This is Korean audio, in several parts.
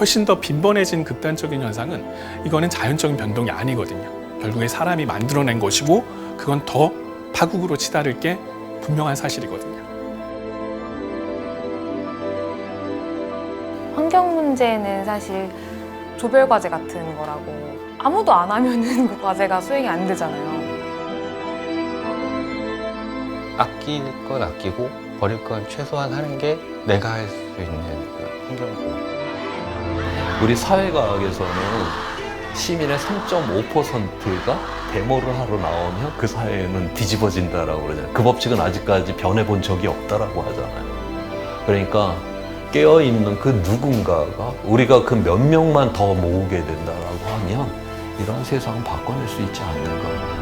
훨씬 더 빈번해진 극단적인 현상은 이거는 자연적인 변동이 아니거든요. 결국에 사람이 만들어낸 것이고 그건 더 파국으로 치달을 게 분명한 사실이거든요. 환경 문제는 사실 조별 과제 같은 거라고 아무도 안 하면은 그 과제가 수행이 안 되잖아요. 아낄 건 아끼고 버릴 건 최소한 하는 게 내가 할 수 있는 그 환경보호. 우리 사회과학에서는 시민의 3.5%가 데모를 하러 나오면 그 사회는 뒤집어진다라고 그러잖아요. 그 법칙은 아직까지 변해본 적이 없다라고 하잖아요. 그러니까 깨어있는 그 누군가가 우리가 그 몇 명만 더 모으게 된다라고 하면 이런 세상을 바꿔낼 수 있지 않는가.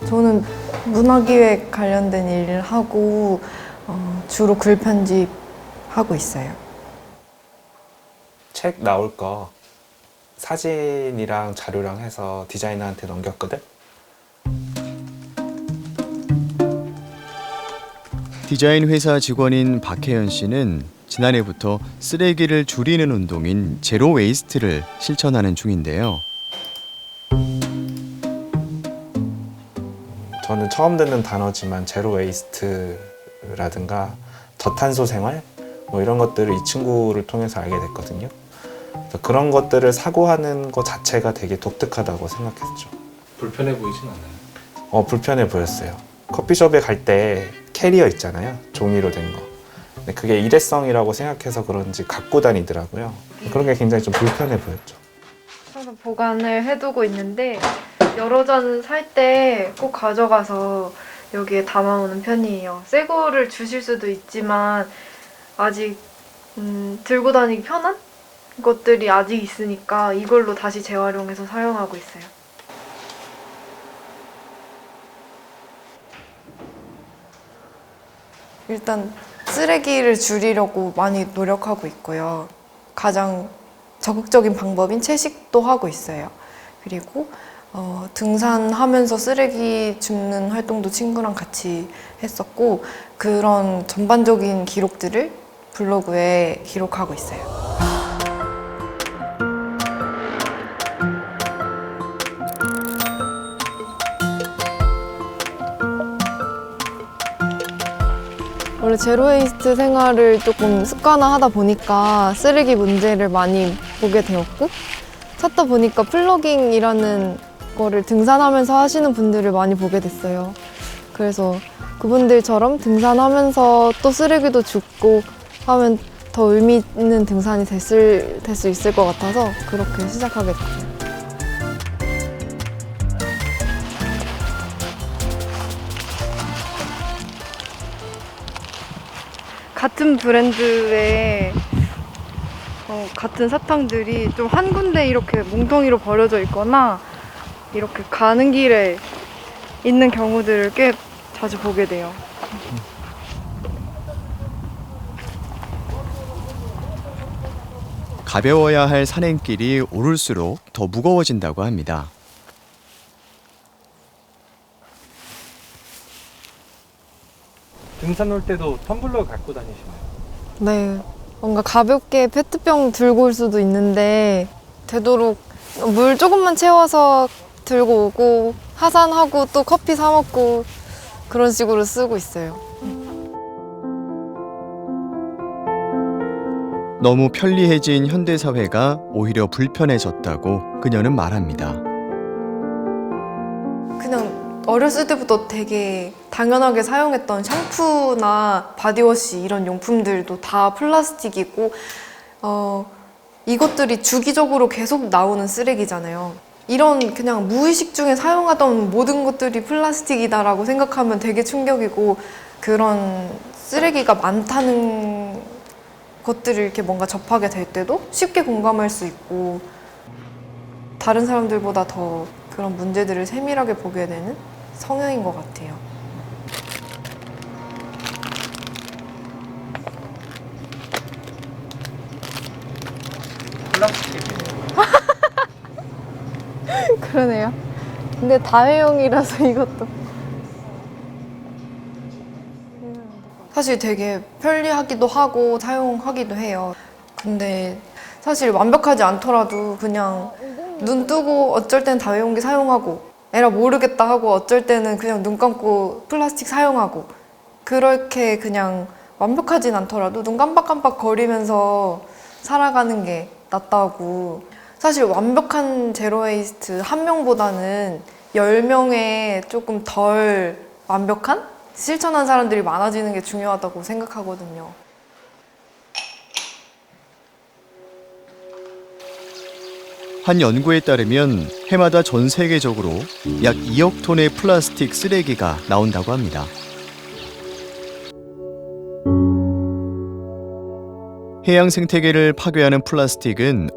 저는 문화기획 관련된 일을 하고 주로 글 편집하고 있어요. 책 나올 거 사진이랑 자료랑 해서 디자이너한테 넘겼거든? 디자인 회사 직원인 박혜연 씨는 지난해부터 쓰레기를 줄이는 운동인 제로 웨이스트를 실천하는 중인데요. 저는 처음 듣는 단어지만 제로 웨이스트라든가 저탄소 생활 뭐 이런 것들을 이 친구를 통해서 알게 됐거든요. 그래서 그런 것들을 사고하는 것 자체가 되게 독특하다고 생각했죠. 불편해 보이진 않나요? 불편해 보였어요. 커피숍에 갈 때 캐리어 있잖아요. 종이로 된 거. 근데 그게 일회성이라고 생각해서 그런지 갖고 다니더라고요. 그런 게 굉장히 좀 불편해 보였죠. 저는 보관을 해두고 있는데 여러 잔 살 때 꼭 가져가서 여기에 담아오는 편이에요. 새 거를 주실 수도 있지만 아직 들고 다니기 편한 것들이 아직 있으니까 이걸로 다시 재활용해서 사용하고 있어요. 일단 쓰레기를 줄이려고 많이 노력하고 있고요. 가장 적극적인 방법인 채식도 하고 있어요. 그리고 등산하면서 쓰레기 줍는 활동도 친구랑 같이 했었고 그런 전반적인 기록들을 블로그에 기록하고 있어요. 원래 제로웨이스트 생활을 조금 습관화하다 보니까 쓰레기 문제를 많이 보게 되었고 찾다 보니까 플로깅이라는 거를 등산하면서 하시는 분들을 많이 보게 됐어요. 그래서 그분들처럼 등산하면서 또 쓰레기도 줍고 하면 더 의미 있는 등산이 될 수 있을 것 같아서 그렇게 시작하게 됐어요. 같은 브랜드의 같은 사탕들이 좀 한 군데 이렇게 뭉텅이로 버려져 있거나 이렇게 가는 길에 있는 경우들을 꽤 자주 보게 돼요. 가벼워야 할 산행길이 오를수록 더 무거워진다고 합니다. 등산 올 때도 텀블러 갖고 다니시나요? 네, 뭔가 가볍게 페트병 들고 올 수도 있는데 되도록 물 조금만 채워서 들고 오고 하산하고 또 커피 사 먹고 그런 식으로 쓰고 있어요. 너무 편리해진 현대사회가 오히려 불편해졌다고 그녀는 말합니다. 그냥 어렸을 때부터 되게 당연하게 사용했던 샴푸나 바디워시 이런 용품들도 다 플라스틱이고 이것들이 주기적으로 계속 나오는 쓰레기잖아요. 이런 그냥 무의식 중에 사용하던 모든 것들이 플라스틱이다라고 생각하면 되게 충격이고 그런 쓰레기가 많다는 것들을 이렇게 뭔가 접하게 될 때도 쉽게 공감할 수 있고 다른 사람들보다 더 그런 문제들을 세밀하게 보게 되는 성향인 것 같아요. 그러네요. 근데 다회용이라서 이것도 사실 되게 편리하기도 하고 사용하기도 해요. 근데 사실 완벽하지 않더라도 그냥 눈 뜨고 어쩔 땐 다회용기 사용하고 에라 모르겠다 하고 어쩔 때는 그냥 눈 감고 플라스틱 사용하고 그렇게 그냥 완벽하진 않더라도 눈 깜빡깜빡 거리면서 살아가는 게 낫다고. 사실 완벽한 제로웨이스트 한 명보다는 10명의 조금 덜 완벽한 실천한 사람들이 많아지는 게 중요하다고 생각하거든요. 한 연구에 따르면 해마다 전 세계적으로 약 2억 톤의 플라스틱 쓰레기가 나온다고 합니다. 해양 생태계를 파괴하는 플라스틱은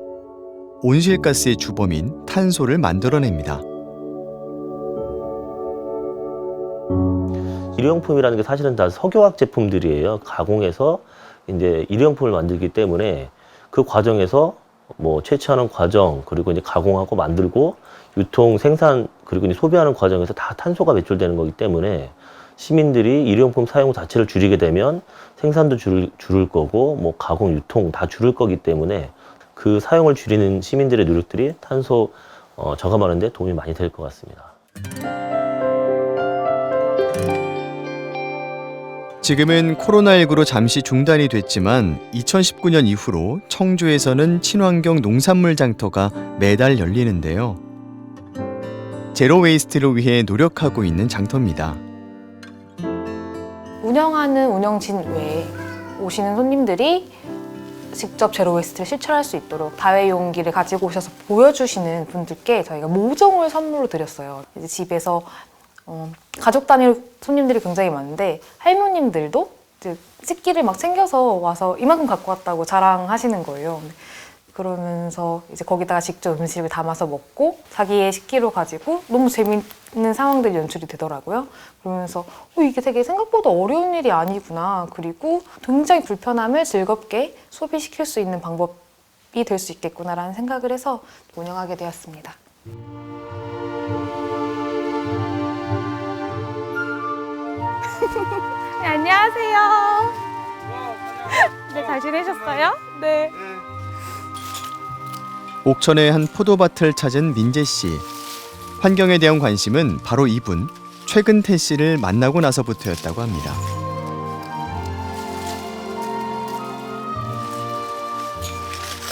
온실가스의 주범인 탄소를 만들어냅니다. 일회용품이라는 게 사실은 다 석유화학 제품들이에요. 가공해서 이제 일회용품을 만들기 때문에 그 과정에서 뭐 채취하는 과정, 그리고 이제 가공하고 만들고 유통, 생산, 그리고 이제 소비하는 과정에서 다 탄소가 배출되는 거기 때문에 시민들이 일회용품 사용 자체를 줄이게 되면 생산도 줄을 거고 뭐 가공, 유통 다 줄을 거기 때문에 그 사용을 줄이는 시민들의 노력들이 탄소 저감하는 데 도움이 많이 될 것 같습니다. 지금은 코로나19로 잠시 중단이 됐지만 2019년 이후로 청주에서는 친환경 농산물 장터가 매달 열리는데요. 제로 웨이스트를 위해 노력하고 있는 장터입니다. 운영하는 운영진 외에 오시는 손님들이 직접 제로 웨이스트를 실천할 수 있도록 다회용기를 가지고 오셔서 보여주시는 분들께 저희가 모종을 선물로 드렸어요. 이제 집에서 가족 단위 손님들이 굉장히 많은데 할머님들도 이제 식기를 막 챙겨서 와서 이만큼 갖고 왔다고 자랑하시는 거예요. 그러면서 이제 거기다가 직접 음식을 담아서 먹고 자기의 식기로 가지고 너무 재밌는 상황들이 연출이 되더라고요. 그러면서 이게 되게 생각보다 어려운 일이 아니구나. 그리고 굉장히 불편함을 즐겁게 소비시킬 수 있는 방법이 될 수 있겠구나라는 생각을 해서 운영하게 되었습니다. 네, 안녕하세요. 네, 잘 지내셨어요? 네. 옥천의 한 포도밭을 찾은 민재 씨. 환경에 대한 관심은 바로 이분 최근태 씨를 만나고 나서부터였다고 합니다.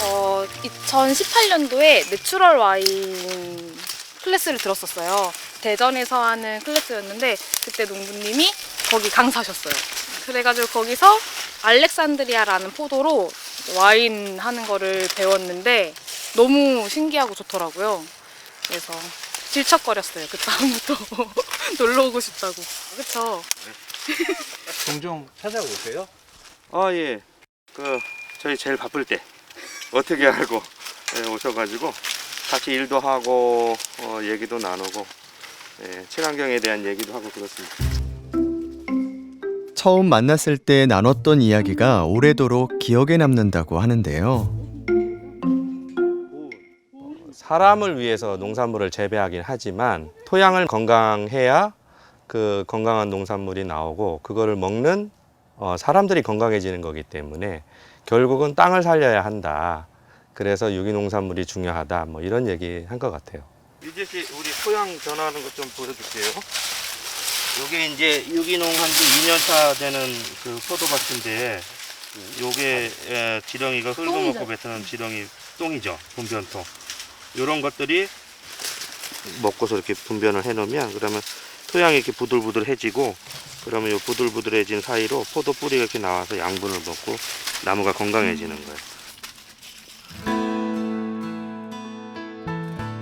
어, 2018년도에 내추럴 와인 클래스를 들었었어요. 대전에서 하는 클래스였는데 그때 농부님이 거기 강사셨어요. 그래가지고 거기서 알렉산드리아라는 포도로 와인 하는 거를 배웠는데 너무 신기하고 좋더라고요. 그래서 질척거렸어요. 그 다음부터 놀러 오고 싶다고. 그쵸? 종종 찾아오세요? 아, 예. 저희 제일 바쁠 때 어떻게 알고 오셔가지고 같이 일도 하고 얘기도 나누고 친환경에 대한 얘기도 하고 그렇습니다. 처음 만났을 때 나눴던 이야기가 오래도록 기억에 남는다고 하는데요. 사람을 위해서 농산물을 재배하긴 하지만 토양을 건강해야 그 건강한 농산물이 나오고 그거를 먹는 사람들이 건강해지는 거기 때문에 결국은 땅을 살려야 한다. 그래서 유기농산물이 중요하다. 뭐 이런 얘기 한 것 같아요. 유재 씨, 우리 토양 변화하는 것 좀 보여줄게요. 요게 이제 유기농 한지 2년 차 되는 그 포도밭인데 요게 지렁이가 흙을 먹고 뱉는 지렁이 똥이죠. 분변토. 요런 것들이 먹고서 이렇게 분변을 해 놓으면 그러면 토양이 이렇게 부들부들해지고 그러면 요 부들부들해진 사이로 포도 뿌리가 이렇게 나와서 양분을 먹고 나무가 건강해지는 거예요.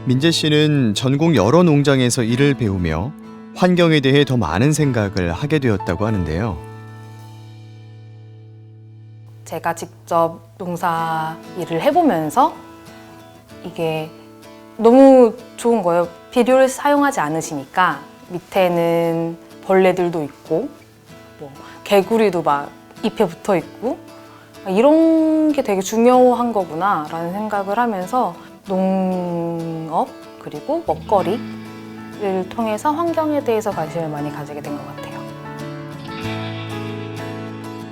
민재 씨는 전국 여러 농장에서 일을 배우며 환경에 대해 더 많은 생각을 하게 되었다고 하는데요. 제가 직접 농사 일을 해보면서 이게 너무 좋은 거예요. 비료를 사용하지 않으시니까 밑에는 벌레들도 있고 뭐 개구리도 막 잎에 붙어 있고 이런 게 되게 중요한 거구나 라는 생각을 하면서 농업 그리고 먹거리를 통해서 환경에 대해서 관심을 많이 가지게 된 것 같아요.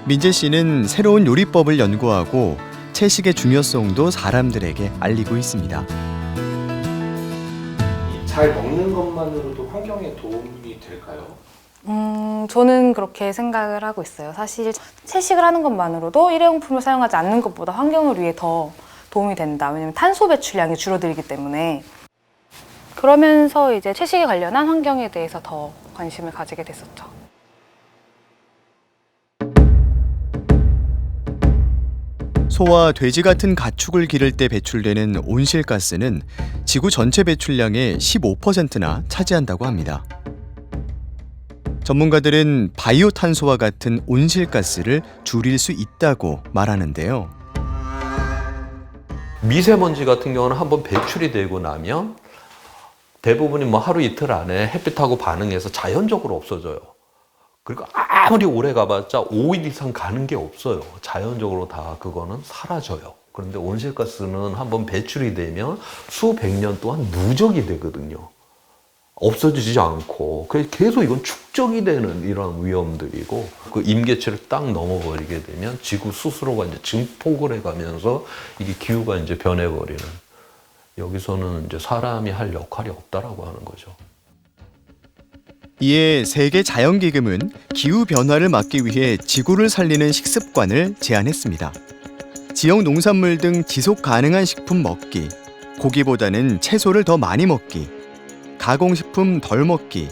민재 씨는 새로운 요리법을 연구하고 채식의 중요성도 사람들에게 알리고 있습니다. 잘 먹는 것만으로도 환경에 도움이 될까요? 저는 그렇게 생각을 하고 있어요. 사실 채식을 하는 것만으로도 일회용품을 사용하지 않는 것보다 환경을 위해 더 도움이 된다. 왜냐면 탄소 배출량이 줄어들기 때문에. 그러면서 이제 채식에 관련한 환경에 대해서 더 관심을 가지게 됐었죠. 소와 돼지 같은 가축을 기를 때 배출되는 온실가스는 지구 전체 배출량의 15%나 차지한다고 합니다. 전문가들은 바이오탄소와 같은 온실가스를 줄일 수 있다고 말하는데요. 미세먼지 같은 경우는 한번 배출이 되고 나면 대부분이 뭐 하루 이틀 안에 햇빛하고 반응해서 자연적으로 없어져요. 그리고 아무리 오래 가봤자 5일 이상 가는 게 없어요. 자연적으로 다 그거는 사라져요. 그런데 온실가스는 한번 배출이 되면 수백 년 동안 누적이 되거든요. 없어지지 않고 그래서 계속 이건 축적이 되는 이런 위험들이고 그 임계치를 딱 넘어버리게 되면 지구 스스로가 이제 증폭을 해가면서 이게 기후가 이제 변해버리는 여기서는 이제 사람이 할 역할이 없다라고 하는 거죠. 이에 세계 자연기금은 기후변화를 막기 위해 지구를 살리는 식습관을 제안했습니다. 지역 농산물 등 지속 가능한 식품 먹기, 고기보다는 채소를 더 많이 먹기, 가공식품 덜 먹기,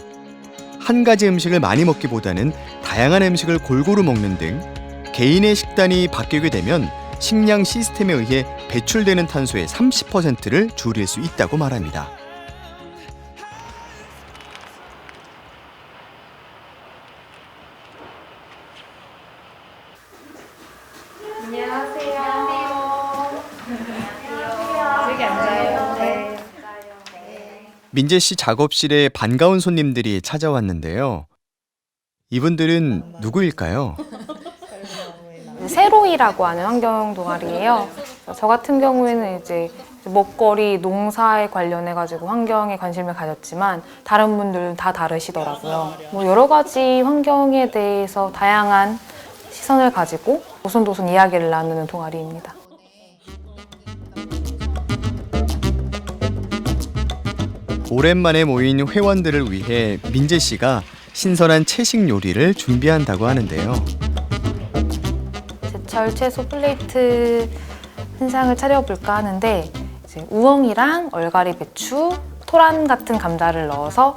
한 가지 음식을 많이 먹기보다는 다양한 음식을 골고루 먹는 등 개인의 식단이 바뀌게 되면 식량 시스템에 의해 배출되는 탄소의 30%를 줄일 수 있다고 말합니다. 민재 씨 작업실에 반가운 손님들이 찾아왔는데요. 이분들은 누구일까요? 세로이라고 하는 환경 동아리예요. 저 같은 경우에는 이제 먹거리, 농사에 관련해 가지고 환경에 관심을 가졌지만 다른 분들은 다 다르시더라고요. 뭐 여러 가지 환경에 대해서 다양한 시선을 가지고 오손도손 이야기를 나누는 동아리입니다. 오랜만에 모인 회원들을 위해 민재 씨가 신선한 채식 요리를 준비한다고 하는데요. 제철 채소 플레이트 한상을 차려볼까 하는데 이제 우엉이랑 얼갈이 배추, 토란 같은 감자를 넣어서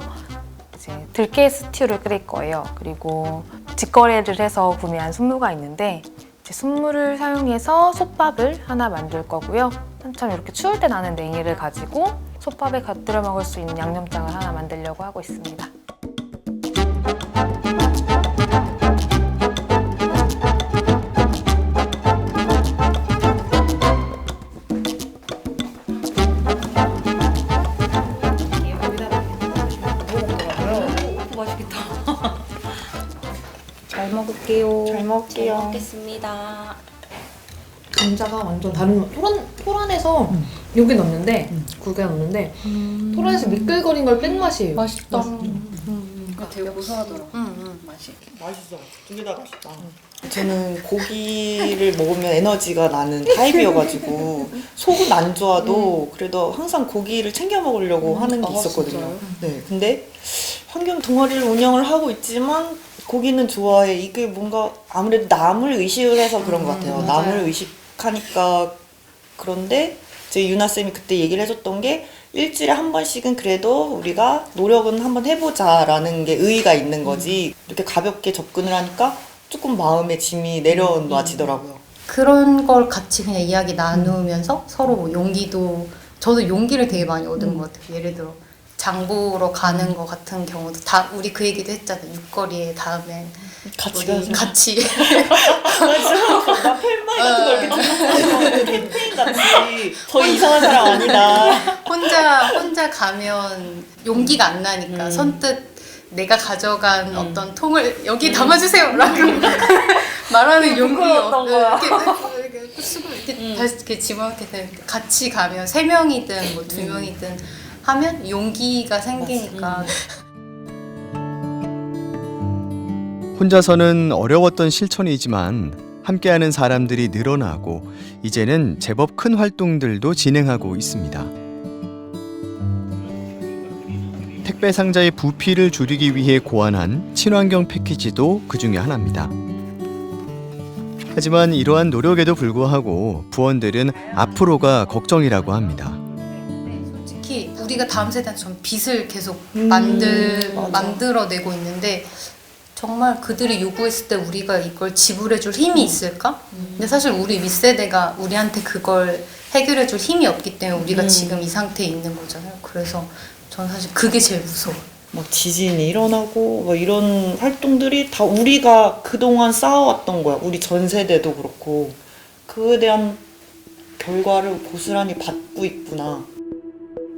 이제 들깨 스튜를 끓일 거예요. 그리고 직거래를 해서 구매한 순무가 있는데 이제 순무를 사용해서 솥밥을 하나 만들 거고요. 한참 이렇게 추울 때 나는 냉이를 가지고 솥밥에 곁들여 먹을 수 있는 양념장을 하나 만들려고 하고 있습니다. 잘 먹을게요. 잘 먹을게요. 잘 먹겠습니다. 감자가 완전 다른 토란에서 여기 넣는데 국에 넣는데 토란에서 미끌거린 걸 뺀 맛이에요. 맛있다. 되게 고소하더라. 맛이. 맛있어. 두 개 다 맛있다. 저는 고기를 먹으면 에너지가 나는 타입이어가지고 속은 안 좋아도 그래도 항상 고기를 챙겨 먹으려고 하는 게 있었거든요. 진짜요? 네, 근데 환경 동아리를 운영을 하고 있지만 고기는 좋아해. 이게 뭔가 아무래도 남을 의식을 해서 그런 것 같아요. 남을 의식하니까 그런데 제 유나 쌤이 그때 얘기를 해줬던 게 일주일에 한 번씩은 그래도 우리가 노력은 한번 해보자라는 게 의의가 있는 거지. 이렇게 가볍게 접근을 하니까 조금 마음의 짐이 내려놔지더라고요. 그런 걸 같이 그냥 이야기 나누면서 서로 뭐 용기도 저도 용기를 되게 많이 얻은 것 같아요. 예를 들어 장보러 가는 거 같은 경우도 다 우리 그 얘기도 했잖아요. 육거리에 다음엔 같이 우리 가자. 같이 맞아. 나 팬마이 같은 거 이렇게 캠페인 같이 저 이상한 사람 아니다. 혼자 가면 용기가 안 나니까 선뜻 내가 가져간 어떤 통을 여기 담아주세요라고 말하는 용기가 거야. 이렇게 쓰고 이렇게 집어넣게 되는데 같이 가면 3명이든 뭐 2명이든 하면 용기가 생기니까. 혼자서는 어려웠던 실천이지만 함께하는 사람들이 늘어나고 이제는 제법 큰 활동들도 진행하고 있습니다. 택배 상자의 부피를 줄이기 위해 고안한 친환경 패키지도 그 중에 하나입니다. 하지만 이러한 노력에도 불구하고 부원들은 앞으로가 걱정이라고 합니다. 솔직히 우리가 다음 세대는 좀 빚을 계속 만들어내고 있는데 정말 그들이 요구했을 때 우리가 이걸 지불해줄 힘이 있을까? 근데 사실 우리 윗세대가 우리한테 그걸 해결해줄 힘이 없기 때문에 우리가 지금 이 상태에 있는 거잖아요. 그래서 저는 사실 그게 제일 무서워요. 막 지진이 일어나고 막 이런 활동들이 다 우리가 그동안 쌓아왔던 거야. 우리 전 세대도 그렇고 그에 대한 결과를 고스란히 받고 있구나.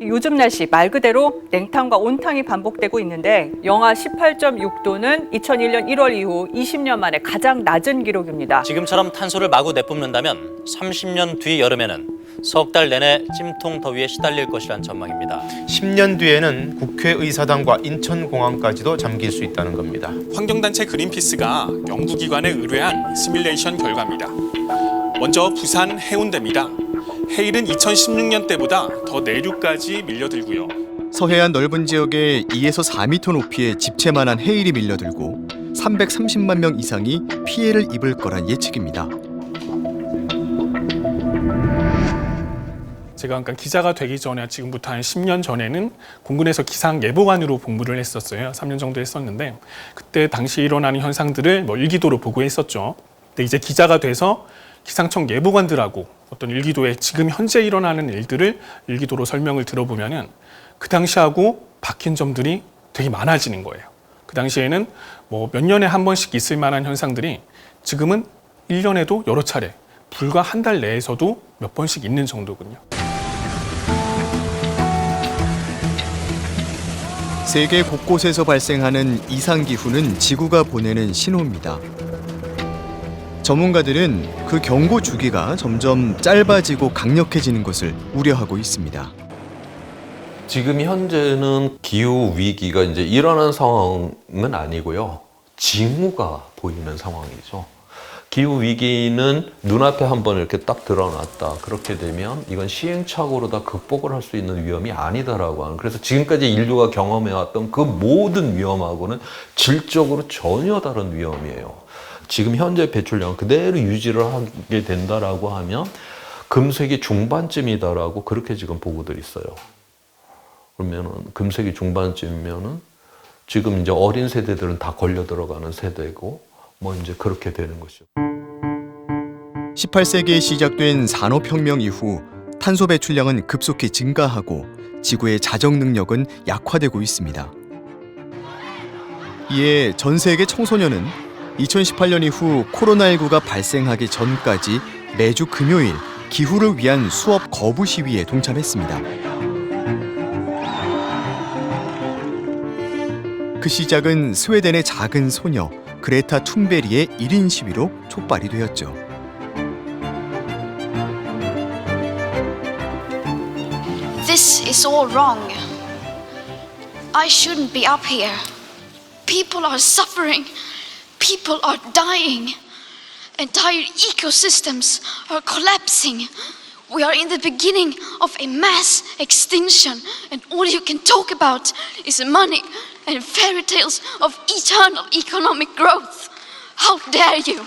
요즘 날씨 말 그대로 냉탕과 온탕이 반복되고 있는데 영하 18.6도는 2001년 1월 이후 20년 만에 가장 낮은 기록입니다. 지금처럼 탄소를 마구 내뿜는다면 30년 뒤 여름에는 석 달 내내 찜통 더위에 시달릴 것이란 전망입니다. 10년 뒤에는 국회의사당과 인천공항까지도 잠길 수 있다는 겁니다. 환경단체 그린피스가 연구기관에 의뢰한 시뮬레이션 결과입니다. 먼저 부산 해운대입니다. 해일은 2016년 때보다 더 내륙까지 밀려들고요. 서해안 넓은 지역에 2에서 4m 높이의 집채만한 해일이 밀려들고 330만 명 이상이 피해를 입을 거란 예측입니다. 제가 그러니까 기자가 되기 전에 지금부터 한 10년 전에는 공군에서 기상 예보관으로 복무를 했었어요. 3년 정도 했었는데 그때 당시 일어나는 현상들을 뭐 일기도로 보고했었죠. 근데 이제 기자가 돼서 기상청 예보관들하고 어떤 일기도에 지금 현재 일어나는 일들을 일기도로 설명을 들어보면은 그 당시하고 바뀐 점들이 되게 많아지는 거예요. 그 당시에는 뭐 몇 년에 한 번씩 있을 만한 현상들이 지금은 1년에도 여러 차례, 불과 한 달 내에서도 몇 번씩 있는 정도군요. 세계 곳곳에서 발생하는 이상기후는 지구가 보내는 신호입니다. 전문가들은 그 경고 주기가 점점 짧아지고 강력해지는 것을 우려하고 있습니다. 지금 현재는 기후 위기가 이제 일어난 상황은 아니고요. 징후가 보이는 상황이죠. 기후 위기는 눈앞에 한번 이렇게 딱 드러났다. 그렇게 되면 이건 시행착오로 다 극복을 할 수 있는 위험이 아니다라고 하는. 그래서 지금까지 인류가 경험해왔던 그 모든 위험하고는 질적으로 전혀 다른 위험이에요. 지금 현재 배출량 그대로 유지를 하게 된다라고 하면 금세기 중반쯤이다라고 그렇게 지금 보고들이 있어요. 그러면은 금세기 중반쯤이면은 지금 이제 어린 세대들은 다 걸려 들어가는 세대고 뭐 이제 그렇게 되는 것이죠. 18세기에 시작된 산업혁명 이후 탄소 배출량은 급속히 증가하고 지구의 자정 능력은 약화되고 있습니다. 이에 전 세계 청소년은 2018년 이후 코로나19가 발생하기 전까지 매주 금요일 기후를 위한 수업 거부 시위에 동참했습니다. 그 시작은 스웨덴의 작은 소녀 그레타 툰베리의 1인 시위로 촉발이 되었죠. This is all wrong. I shouldn't be up here. People are suffering. People are dying. Entire ecosystems are collapsing. We are in the beginning of a mass extinction, and all you can talk about is money and fairy tales of eternal economic growth. How dare you?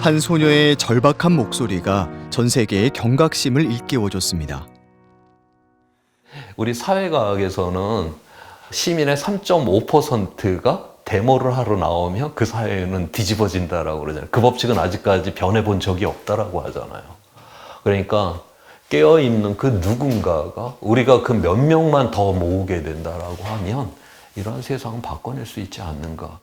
한 소녀의 절박한 목소리가 전 세계의 경각심을 일깨워줬습니다. 우리 사회과학에서는 시민의 3.5%가 데모를 하러 나오면 그 사회는 뒤집어진다라고 그러잖아요. 그 법칙은 아직까지 변해본 적이 없다라고 하잖아요. 그러니까 깨어있는 그 누군가가 우리가 그 몇 명만 더 모으게 된다라고 하면 이런 세상을 바꿔낼 수 있지 않는가.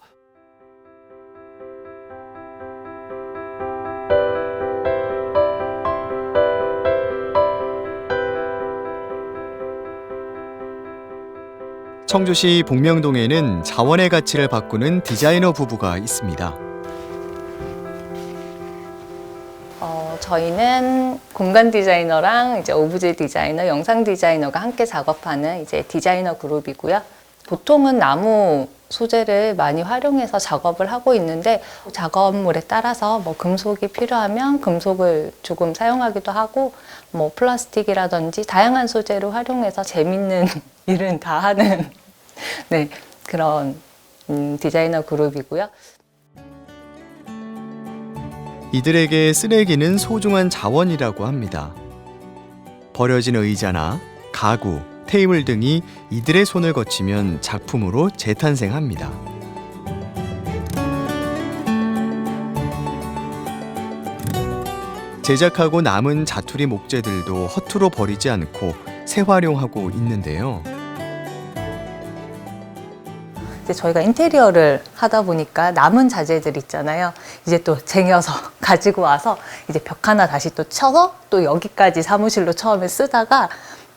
청주시 복명동에는 자원의 가치를 바꾸는 디자이너 부부가 있습니다. 저희는 공간 디자이너랑 이제 오브제 디자이너, 영상 디자이너가 함께 작업하는 이제 디자이너 그룹이고요. 보통은 나무 소재를 많이 활용해서 작업을 하고 있는데 작업물에 따라서 뭐 금속이 필요하면 금속을 조금 사용하기도 하고 뭐 플라스틱이라든지 다양한 소재를 활용해서 재밌는 일은 다 하는 네, 그런 디자이너 그룹이고요. 이들에게 쓰레기는 소중한 자원이라고 합니다. 버려진 의자나 가구, 테이블 등이 이들의 손을 거치면 작품으로 재탄생합니다. 제작하고 남은 자투리 목재들도 허투루 버리지 않고 재활용하고 있는데요. 이제 저희가 인테리어를 하다 보니까 남은 자재들 있잖아요. 이제 또 쟁여서 가지고 와서 이제 벽 하나 다시 또 쳐서 또 여기까지 사무실로 처음에 쓰다가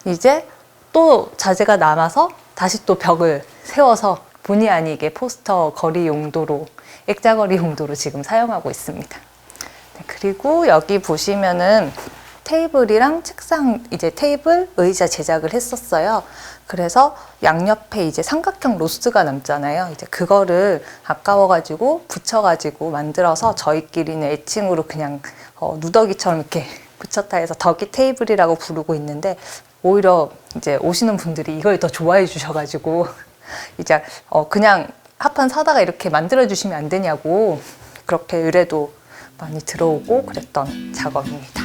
이제 또 자재가 남아서 다시 또 벽을 세워서 본의 아니게 포스터 거리 용도로, 액자거리 용도로 지금 사용하고 있습니다. 네, 그리고 여기 보시면은 테이블이랑 책상, 이제 테이블, 의자 제작을 했었어요. 그래서 양옆에 이제 삼각형 로스가 남잖아요. 이제 그거를 아까워가지고 붙여가지고 만들어서 저희끼리는 애칭으로 그냥 누더기처럼 이렇게 붙였다 해서 덕이 테이블이라고 부르고 있는데 오히려 이제 오시는 분들이 이걸 더 좋아해 주셔가지고 이제 그냥 합판 사다가 이렇게 만들어 주시면 안 되냐고 그렇게 의뢰도 많이 들어오고 그랬던 작업입니다.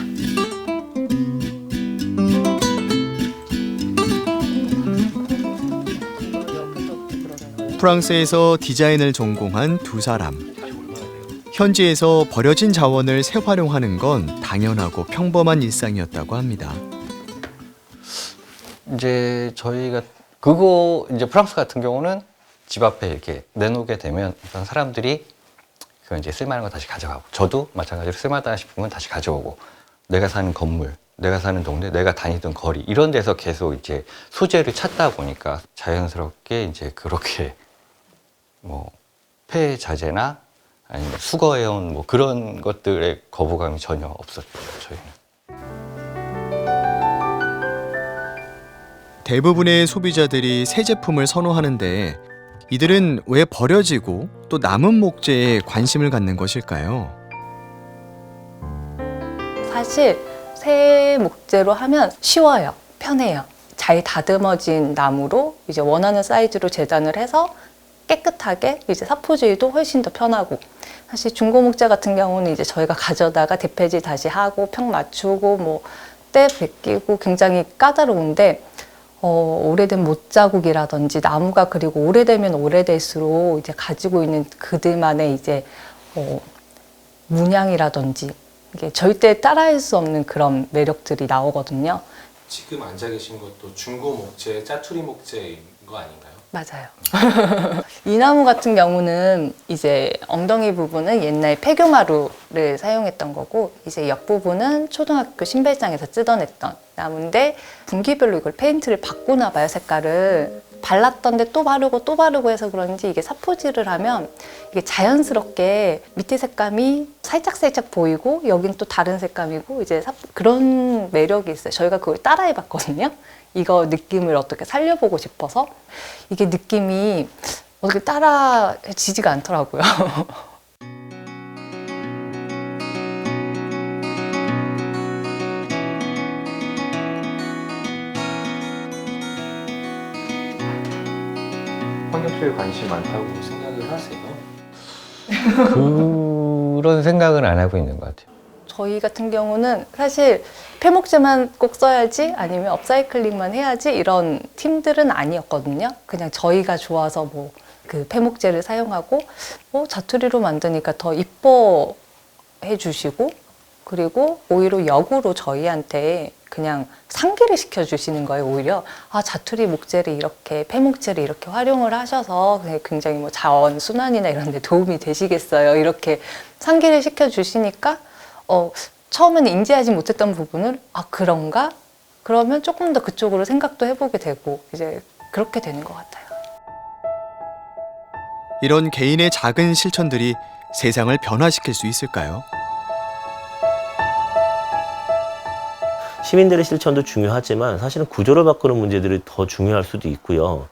프랑스에서 디자인을 전공한 두 사람. 현지에서 버려진 자원을 재활용하는 건 당연하고 평범한 일상이었다고 합니다. 이제 저희가 그거 이제 프랑스 같은 경우는 집 앞에 이렇게 내놓게 되면 어떤 사람들이 그 이제 쓸만한 거 다시 가져가고 저도 마찬가지로 쓸만하다 싶으면 다시 가져오고 내가 사는 건물, 내가 사는 동네, 내가 다니던 거리 이런 데서 계속 이제 소재를 찾다 보니까 자연스럽게 이제 그렇게 뭐 폐자재나 아니면 수거해온 뭐 그런 것들의 거부감이 전혀 없었죠, 저희는. 대부분의 소비자들이 새 제품을 선호하는데 이들은 왜 버려지고 또 남은 목재에 관심을 갖는 것일까요? 사실 새 목재로 하면 쉬워요. 편해요. 잘 다듬어진 나무로 이제 원하는 사이즈로 재단을 해서 깨끗하게 이제 사포질도 훨씬 더 편하고 사실 중고 목재 같은 경우는 이제 저희가 가져다가 대패질 다시 하고 평 맞추고 뭐 때 베끼고 굉장히 까다로운데 오래된 못자국이라든지 나무가 그리고 오래되면 오래될수록 이제 가지고 있는 그들만의 이제 문양이라든지 이게 절대 따라할 수 없는 그런 매력들이 나오거든요. 지금 앉아 계신 것도 중고 목재, 짜투리 목재인 거 아닌가요? 맞아요. 이 나무 같은 경우는 이제 엉덩이 부분은 옛날 폐교마루를 사용했던 거고 이제 옆 부분은 초등학교 신발장에서 뜯어냈던 나무인데 분기별로 이걸 페인트를 바꾸나 봐요, 색깔을. 발랐던데 또 바르고 또 바르고 해서 그런지 이게 사포질을 하면 이게 자연스럽게 밑에 색감이 살짝살짝 보이고 여긴 또 다른 색감이고 이제 그런 매력이 있어요. 저희가 그걸 따라해 봤거든요. 이거 느낌을 어떻게 살려보고 싶어서 이게 느낌이 어떻게 따라지지가 않더라고요. 환경 쪽에 관심이 많다고 생각을 하세요? 그런 생각은 안 하고 있는 것 같아요. 저희 같은 경우는 사실 폐목재만 꼭 써야지 아니면 업사이클링만 해야지 이런 팀들은 아니었거든요. 그냥 저희가 좋아서 뭐 그 폐목재를 사용하고 자투리로 만드니까 더 이뻐해 주시고 그리고 오히려 역으로 저희한테 그냥 상기를 시켜주시는 거예요. 오히려 자투리 목재를 이렇게 폐목재를 이렇게 활용을 하셔서 굉장히 뭐 자원 순환이나 이런 데 도움이 되시겠어요. 이렇게 상기를 시켜주시니까 처음에는 인지하지 못했던 부분을 그런가? 그러면 조금 더 그쪽으로 생각도 해보게 되고 이제 그렇게 되는 것 같아요. 이런 개인의 작은 실천들이 세상을 변화시킬 수 있을까요? 시민들의 실천도 중요하지만 사실은 구조를 바꾸는 문제들이 더 중요할 수도 있고요.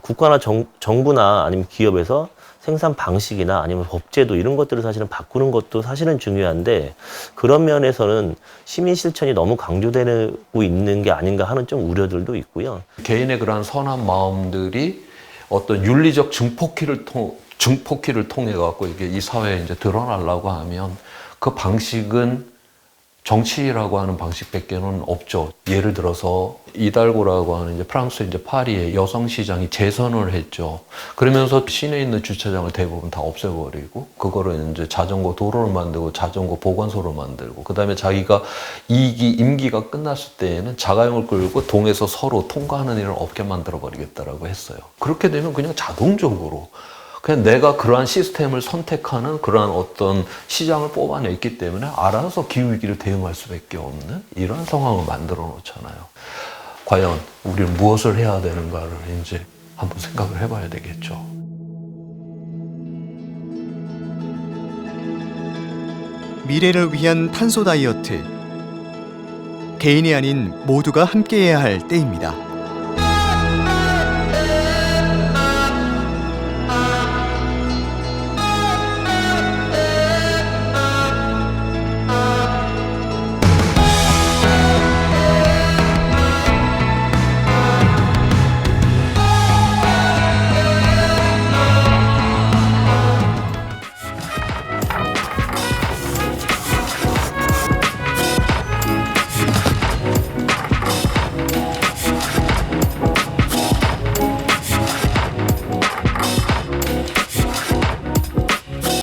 국가나 정부나 아니면 기업에서 생산 방식이나 아니면 법제도 이런 것들을 사실은 바꾸는 것도 사실은 중요한데 그런 면에서는 시민 실천이 너무 강조되고 있는 게 아닌가 하는 좀 우려들도 있고요. 개인의 그러한 선한 마음들이 어떤 윤리적 증폭기를 통해 갖고 이게 이 사회에 이제 드러나려고 하면 그 방식은 정치라고 하는 방식밖에는 없죠. 예를 들어서 이달고라고 하는 이제 프랑스 이제 파리의 여성 시장이 재선을 했죠. 그러면서 시내에 있는 주차장을 대부분 다 없애버리고 그거를 이제 자전거 도로를 만들고 자전거 보관소를 만들고 그다음에 자기가 임기가 끝났을 때에는 자가용을 끌고 동에서 서로 통과하는 일을 없게 만들어 버리겠다라고 했어요. 그렇게 되면 그냥 자동적으로 그냥 내가 그러한 시스템을 선택하는 그러한 어떤 시장을 뽑아냈기 때문에 알아서 기후위기를 대응할 수밖에 없는 이런 상황을 만들어 놓잖아요. 과연 우리는 무엇을 해야 되는가를 이제 한번 생각을 해봐야 되겠죠. 미래를 위한 탄소 다이어트. 개인이 아닌 모두가 함께해야 할 때입니다.